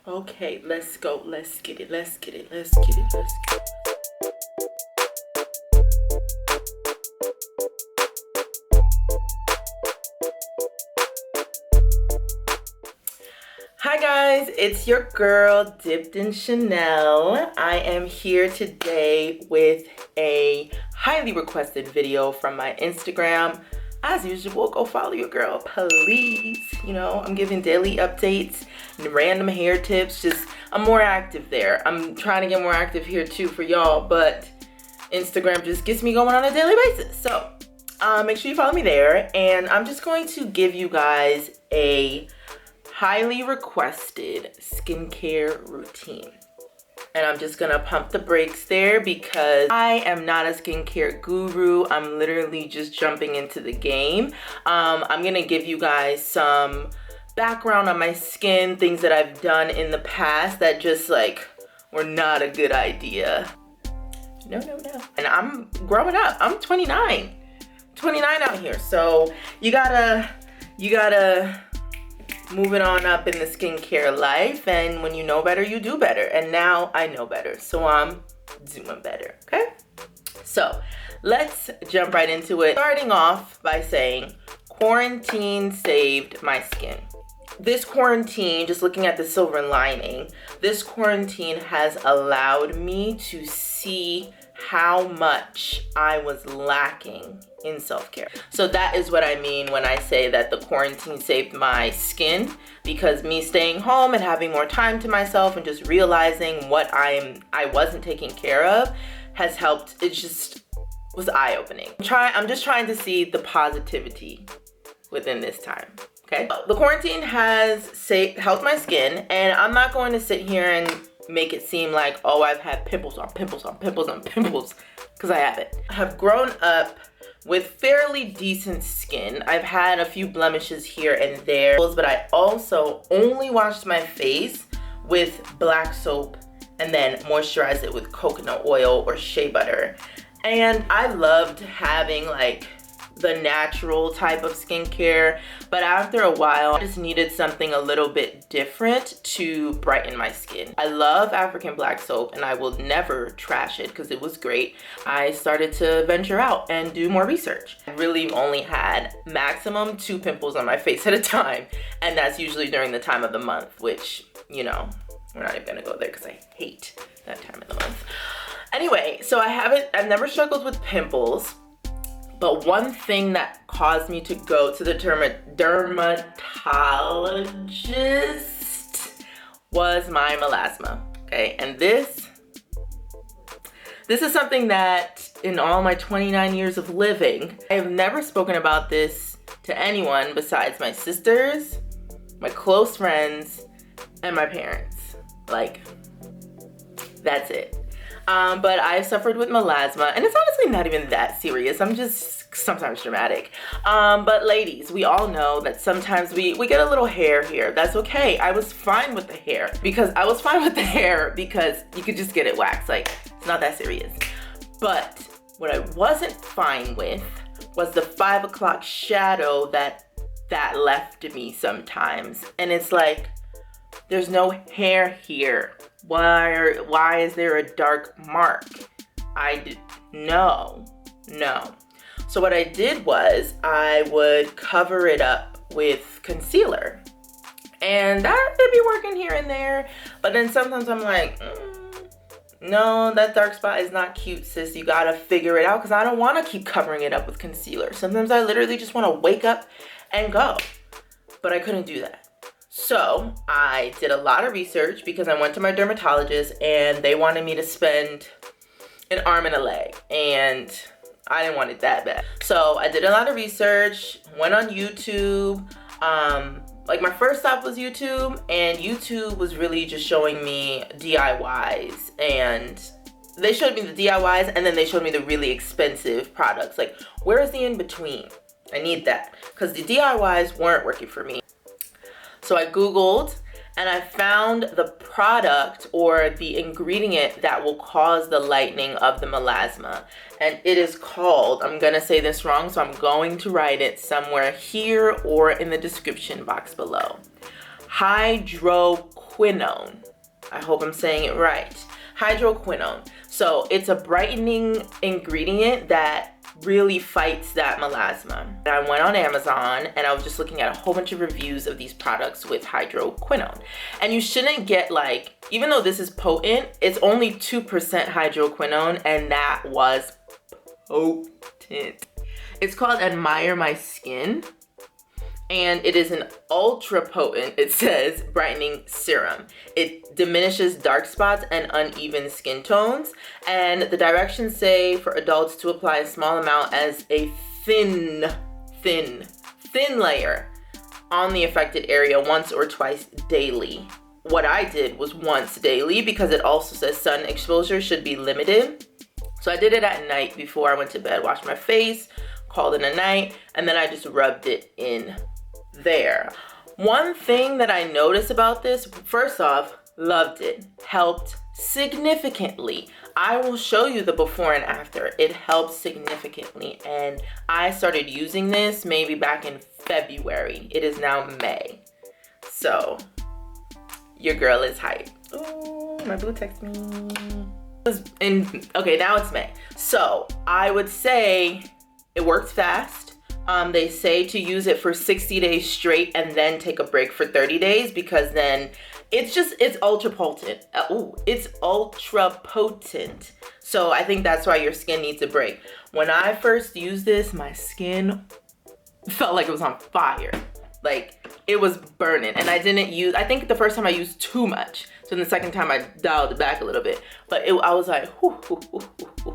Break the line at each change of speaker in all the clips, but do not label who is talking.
Okay, let's go. Let's get it. Let's get it. Let's get it. Let's get it. Hi guys, it's your girl Dipped in Chanel. I am here today with a highly requested video from my Instagram. As usual, go follow your girl, please. You know, I'm giving daily updates and random hair tips. I'm more active there. I'm trying to get more active here too for y'all, but Instagram just gets me going on a daily basis. So make sure you follow me there. And I'm just going to give you guys a highly requested skincare routine. And I'm just gonna pump the brakes there because I am not a skincare guru. I'm literally just jumping into the game. I'm gonna give you guys some background on my skin, things that I've done in the past that just like were not a good idea. No. And I'm growing up. I'm 29 out here. So you gotta move it on up in the skincare life, and when you know better, you do better. And now I know better, so I'm doing better, okay? So let's jump right into it. Starting off by saying, quarantine saved my skin. This quarantine, just looking at the silver lining, this quarantine has allowed me to see how much I was lacking in self-care. So that is what I mean when I say that the quarantine saved my skin, because me staying home and having more time to myself and just realizing what I wasn't taking care of has helped. It just was eye-opening. I'm just trying to see the positivity within this time. Okay, the quarantine has helped my skin, and I'm not going to sit here and make it seem like, oh, I've had pimples on pimples on pimples on pimples, because I haven't. I have grown up with fairly decent skin. I've had a few blemishes here and there, but I also only washed my face with black soap and then moisturized it with coconut oil or shea butter. And I loved having like the natural type of skincare, but after a while I just needed something a little bit different to brighten my skin. I love African black soap and I will never trash it because it was great. I started to venture out and do more research. I really only had maximum 2 pimples on my face at a time, and that's usually during the time of the month, which, you know, we're not even gonna go there because I hate that time of the month. Anyway, so I've never struggled with pimples. But one thing that caused me to go to the dermatologist was my melasma, okay? And this is something that in all my 29 years of living, I have never spoken about this to anyone besides my sisters, my close friends, and my parents. Like, that's it. But I suffered with melasma, and it's honestly not even that serious. I'm just sometimes dramatic. But ladies, we all know that sometimes we get a little hair here. That's okay. I was fine with the hair because you could just get it waxed. Like, it's not that serious. But what I wasn't fine with was the 5 o'clock shadow that left me sometimes. And it's like, there's no hair here. Why is there a dark mark? No. So what I did was I would cover it up with concealer, and that could be working here and there, but then sometimes I'm like, no, that dark spot is not cute, sis. You gotta figure it out, because I don't want to keep covering it up with concealer. Sometimes I literally just want to wake up and go, but I couldn't do that. So I did a lot of research because I went to my dermatologist and they wanted me to spend an arm and a leg, and I didn't want it that bad. So I did a lot of research, went on YouTube. Like, my first stop was YouTube, and YouTube was really just showing me DIYs, and they showed me the DIYs and then they showed me the really expensive products. Like, where is the in between? I need that, because the DIYs weren't working for me. So I Googled and I found the product or the ingredient that will cause the lightening of the melasma. And it is called, I'm gonna say this wrong, so I'm going to write it somewhere here or in the description box below. Hydroquinone. I hope I'm saying it right. Hydroquinone. So it's a brightening ingredient that really fights that melasma. And I went on Amazon and I was just looking at a whole bunch of reviews of these products with hydroquinone. And you shouldn't get like, even though this is potent, it's only 2% hydroquinone, and that was potent. It's called Admire My Skin. And it is an ultra potent, it says, brightening serum. It diminishes dark spots and uneven skin tones. And the directions say for adults to apply a small amount as a thin layer on the affected area once or twice daily. What I did was once daily because it also says sun exposure should be limited. So I did it at night before I went to bed, washed my face, called it a night, and then I just rubbed it in there. One thing that I noticed about this, first off, loved it. Helped significantly. I will show you the before and after. It helped significantly, and I started using this maybe back in February. It is now May. So your girl is hyped. Oh, my boo texted me. Okay, now it's May. So I would say it works fast. They say to use it for 60 days straight and then take a break for 30 days because then it's ultra potent. It's ultra potent. So I think that's why your skin needs a break. When I first used this, my skin felt like it was on fire. Like it was burning, and I think the first time I used too much. So the second time I dialed it back a little bit, but I was like,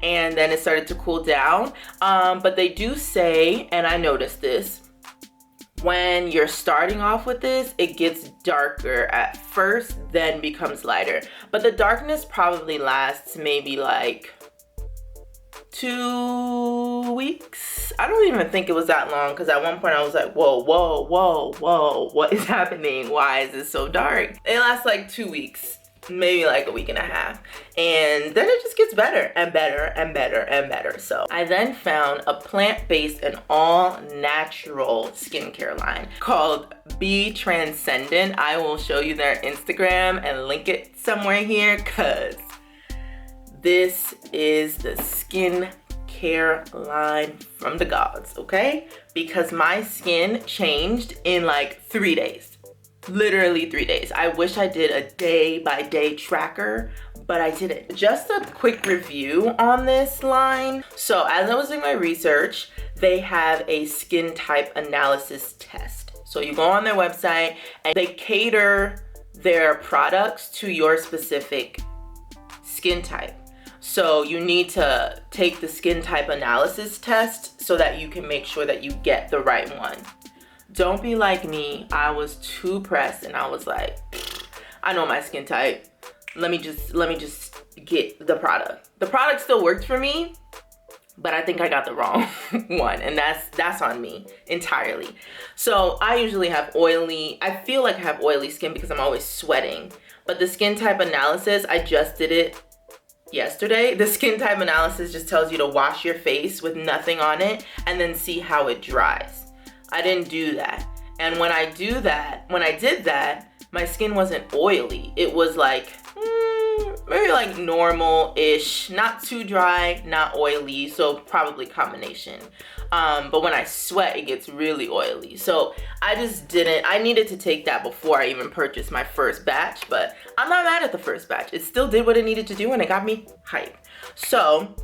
and then it started to cool down. But they do say, and I noticed this, when you're starting off with this, it gets darker at first, then becomes lighter. But the darkness probably lasts maybe like 2 weeks. I don't even think it was that long, because at one point I was like, whoa, what is happening? Why is this so dark? It lasts like 2 weeks, maybe like a week and a half, and then it just gets better and better and better and better. So I then found a plant-based and all-natural skincare line called Be Transcendent. I will show you their Instagram and link it somewhere here, because this is the skincare line from the gods, okay? Because my skin changed in like 3 days. Literally 3 days. I wish I did a day-by-day tracker, but I didn't. Just a quick review on this line. So as I was doing my research, they have a skin type analysis test. So you go on their website and they cater their products to your specific skin type. So you need to take the skin type analysis test so that you can make sure that you get the right one. Don't be like me. I was too pressed and I was like, I know my skin type. Let me just get the product. The product still worked for me, but I think I got the wrong one, and that's on me entirely. So I usually have I feel like I have oily skin because I'm always sweating. But the skin type analysis, I just did it yesterday. The skin type analysis just tells you to wash your face with nothing on it and then see how it dries. I didn't do that. And when I did that, my skin wasn't oily. It was like, maybe like normal-ish, not too dry, not oily, so probably combination. But when I sweat, it gets really oily. So I needed to take that before I even purchased my first batch, but I'm not mad at the first batch. It still did what it needed to do and it got me hyped. So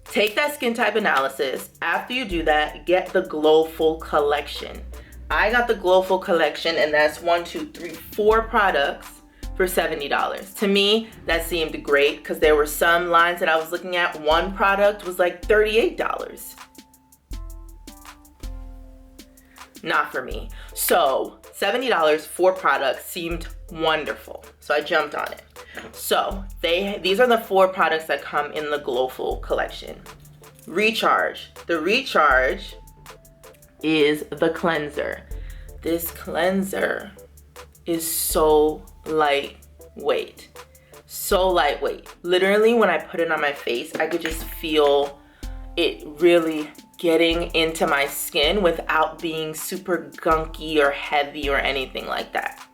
take that skin type analysis. After you do that, get the Glowful Collection. I got the Glowful Collection, and that's 4 products for $70. To me, that seemed great because there were some lines that I was looking at. One product was like $38. Not for me. So $70, 4 products seemed wonderful. So I jumped on it. So these are the 4 products that come in the Glowful Collection. Recharge. The Recharge is the cleanser. This cleanser is so lightweight. So lightweight. Literally, when I put it on my face, I could just feel it really getting into my skin without being super gunky or heavy or anything like that.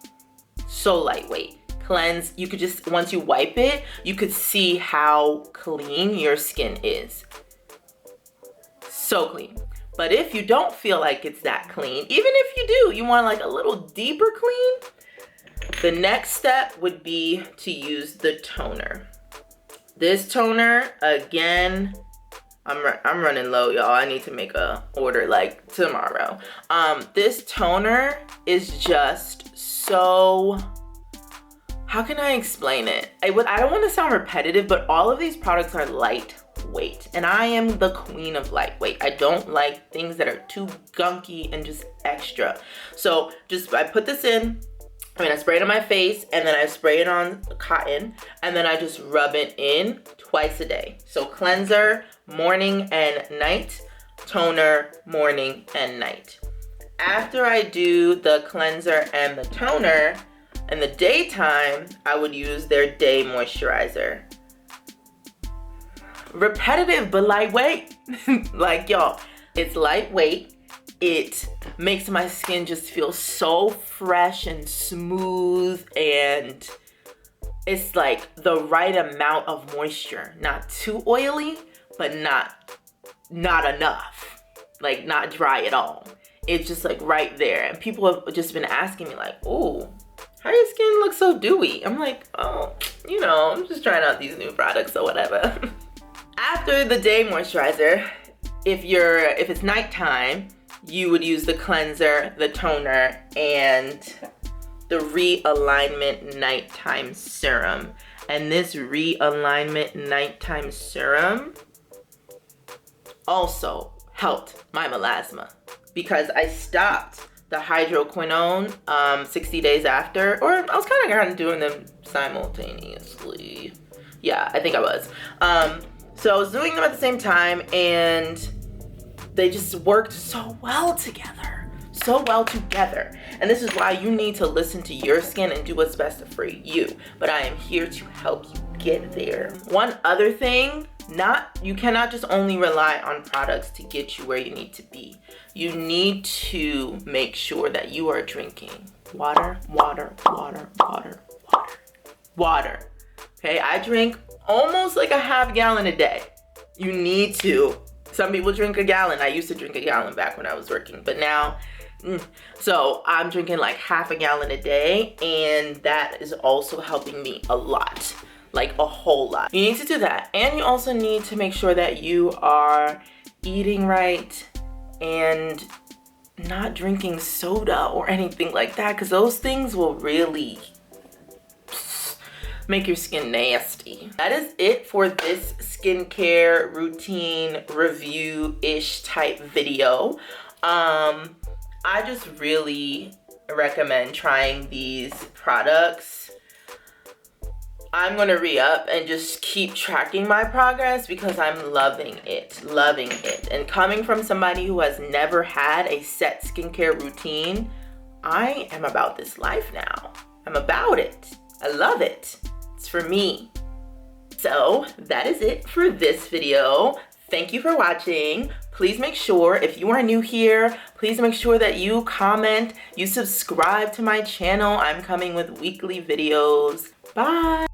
so lightweight. Cleanse, you could just, once you wipe it, you could see how clean your skin is. So clean. But if you don't feel like it's that clean, even if you do, you want like a little deeper clean, the next step would be to use the toner. This toner, again, I'm running low, y'all. I need to make a order like tomorrow. This toner is just so, how can I explain it? I don't want to sound repetitive, but all of these products are lightweight, and I am the queen of lightweight. I don't like things that are too gunky and just extra. So I put this in, I spray it on my face, and then I spray it on cotton, and then I just rub it in twice a day. So cleanser, morning and night, toner, morning and night. After I do the cleanser and the toner, in the daytime, I would use their day moisturizer. Repetitive, but lightweight. Like, y'all, it's lightweight. It makes my skin just feel so fresh and smooth, and it's like the right amount of moisture. Not too oily, but not enough. Like, not dry at all. It's just like right there. And people have just been asking me like, oh, how your skin looks so dewy? I'm like, oh, I'm just trying out these new products or whatever. After the day moisturizer, if it's nighttime, you would use the cleanser, the toner, and the Realignment Nighttime Serum. And this Realignment Nighttime Serum also helped my melasma, because I stopped the Hydroquinone 60 days after, or I was kind of doing them simultaneously. Yeah, I think I was. So I was doing them at the same time, and they just worked so well together. And this is why you need to listen to your skin and do what's best for you. But I am here to help you get there. One other thing, you cannot just only rely on products to get you where you need to be. You need to make sure that you are drinking water. Okay, I drink almost like a half gallon a day. You need to. Some people drink a gallon. I used to drink a gallon back when I was working, but now, so I'm drinking like half a gallon a day, and that is also helping me a lot, like a whole lot. You need to do that. And you also need to make sure that you are eating right and not drinking soda or anything like that, because those things will really make your skin nasty. That is it for this skincare routine review-ish type video. I just really recommend trying these products. I'm gonna re-up and just keep tracking my progress because I'm loving it. And coming from somebody who has never had a set skincare routine, I am about this life now. I'm about it. I love it. It's for me. So that is it for this video. Thank you for watching. Please make sure, if you are new here, please make sure that you comment, you subscribe to my channel. I'm coming with weekly videos. Bye.